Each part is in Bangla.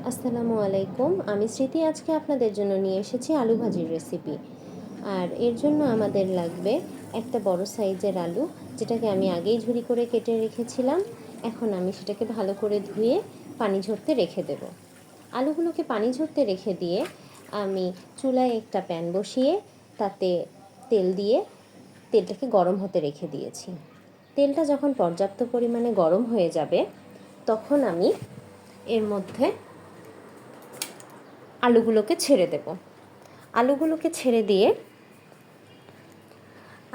আসসালামু আলাইকুম। আমি স্মৃতি আজকে আপনাদের জন্য নিয়ে এসেছি আলু ভাজির রেসিপি। আর এর জন্য আমাদের লাগবে একটা বড় সাইজের আলু, যেটাকে আমি আগেই ঝুরি করে কেটে রেখেছিলাম। এখন আমি সেটাকে ভালো করে ধুয়ে পানি ঝরতে রেখে দেব। আলুগুলোকে পানি ঝরতে রেখে দিয়ে আমি চুলায় একটা প্যান বসিয়ে তাতে তেল দিয়ে তেলটাকে গরম হতে রেখে দিয়েছি। তেলটা যখন পর্যাপ্ত পরিমাণে গরম হয়ে যাবে তখন আমি এর মধ্যে আলুগুলোকে ছেড়ে দেব। আলুগুলোকে ছেড়ে দিয়ে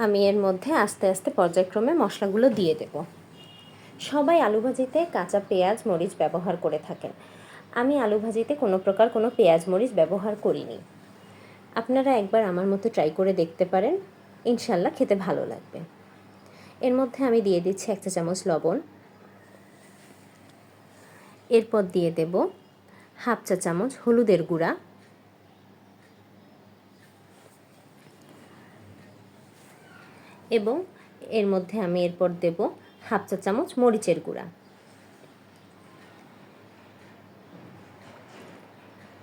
আমি এর মধ্যে আস্তে আস্তে পর্যায়ক্রমে মশলাগুলো দিয়ে দেব। সবাই আলু ভাজিতে কাঁচা পেঁয়াজ মরিচ ব্যবহার করে থাকেন। আমি আলু ভাজিতে কোনো প্রকার কোনো পেঁয়াজ মরিচ ব্যবহার করিনি। আপনারা একবার আমার মতো ট্রাই করে দেখতে পারেন, ইনশাল্লাহ খেতে ভালো লাগবে। এর মধ্যে আমি দিয়ে দিচ্ছি 1 চা চামচ লবণ, এরপর দিয়ে দেব 1/2 চা চামচ হলুদের গুঁড়া, এবং এর মধ্যে আমি এরপর দেব 1/2 চা চামচ মরিচের গুঁড়া।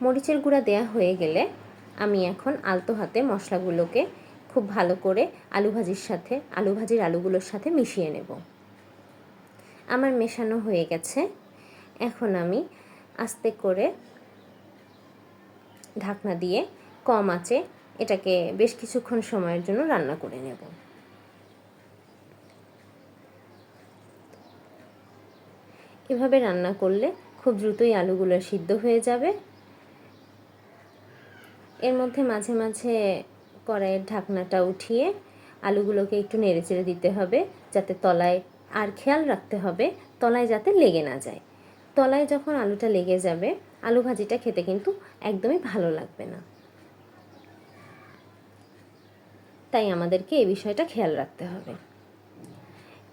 মরিচের গুঁড়া দেয়া হয়ে গেলে আমি এখন আলতো হাতে মশলাগুলোকে খুব ভালো করে আলু ভাজির আলুগুলোর সাথে মিশিয়ে নেব। আমার মেশানো হয়ে গেছে। এখন আমি আস্তে করে ঢাকনা দিয়ে কম আঁচে এটাকে বেশ কিছুক্ষণ সময়ের জন্য রান্না করে নেব। এভাবে রান্না করলে খুব দ্রুতই আলুগুলো সিদ্ধ হয়ে যাবে। এর মধ্যে মাঝে মাঝে কড়াইয়ের ঢাকনাটা উঠিয়ে আলুগুলোকে একটু নেড়েচেড়ে দিতে হবে, যাতে তলায়, আর খেয়াল রাখতে হবে তলায় যাতে লেগে না যায়। তলায় যখন আলুটা লেগে যাবে আলু ভাজিটা খেতে কিন্তু একদমই ভালো লাগবে না। তাই আমাদেরকে এই বিষয়টা খেয়াল রাখতে হবে।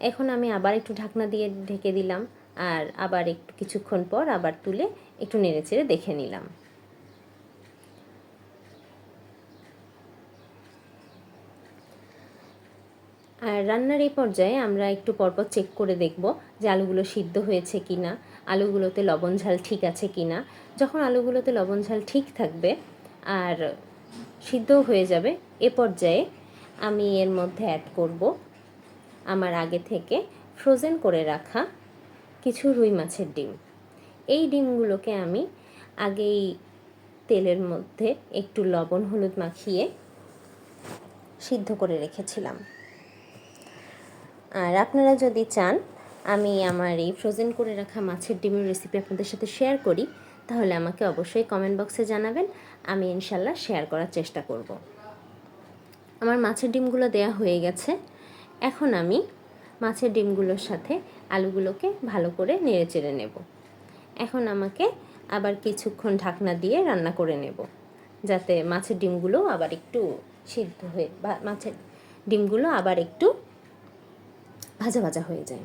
এখন আমি আবার একটু ঢাকনা দিয়ে ঢেকে দিলাম, আর আবার একটু কিছুক্ষণ পর আবার তুলে একটু নেড়েচেড়ে দেখে নিলাম। আর রান্নার এই পর্যায়ে আমরা একটু পরপর চেক করে দেখব যে আলুগুলো সিদ্ধ হয়েছে কি না, আলুগুলোতে লবণ ঝাল ঠিক আছে কি না। যখন আলুগুলোতে লবণ ঝাল ঠিক থাকবে আর সিদ্ধও হয়ে যাবে, এ পর্যায়ে আমি এর মধ্যে অ্যাড করব আমার আগে থেকে ফ্রোজেন করে রাখা কিছু রুই মাছের ডিম। এই ডিমগুলোকে আমি আগেই তেলের মধ্যে একটু লবণ হলুদ মাখিয়ে সিদ্ধ করে রেখেছিলাম। আর আপনারা যদি চান আমি আমার এই ফ্রোজেন করে রাখা মাছের ডিমের রেসিপি আপনাদের সাথে শেয়ার করি, তাহলে আমাকে অবশ্যই কমেন্ট বক্সে জানাবেন। আমি ইনশাল্লাহ শেয়ার করার চেষ্টা করব। আমার মাছের ডিমগুলো দেয়া হয়ে গেছে। এখন আমি মাছের ডিমগুলোর সাথে আলুগুলোকে ভালো করে নেড়েচেড়ে নেব। এখন আমাকে আবার কিছুক্ষণ ঢাকনা দিয়ে রান্না করে নেব, যাতে মাছের ডিমগুলো আবার একটু সিদ্ধ হয়ে বা মাছের ডিমগুলো আবার একটু ভাজা ভাজা হয়ে যায়।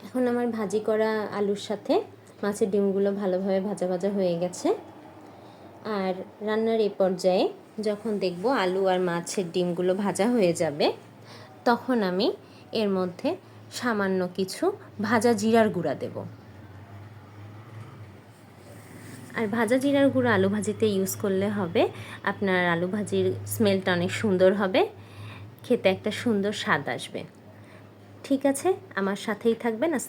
এখন আমার ভাজি করা আলুর সাথে মাছের ডিমগুলো ভালোভাবে ভাজা ভাজা হয়ে গেছে। আর রান্নার এই পর্যায়ে যখন দেখব আলু আর মাছের ডিমগুলো ভাজা হয়ে যাবে, তখন আমি এর মধ্যে সামান্য কিছু ভাজা জিরার গুঁড়া দেব। আর ভাজা জিরার গুঁড়া আলু ভাজিতে ইউজ করলে হবে আপনার আলু ভাজির স্মেলটা অনেক সুন্দর হবে, খেতে একটা সুন্দর স্বাদ আসবে। ঠিক আছে, আমার সাথেই থাকবেন।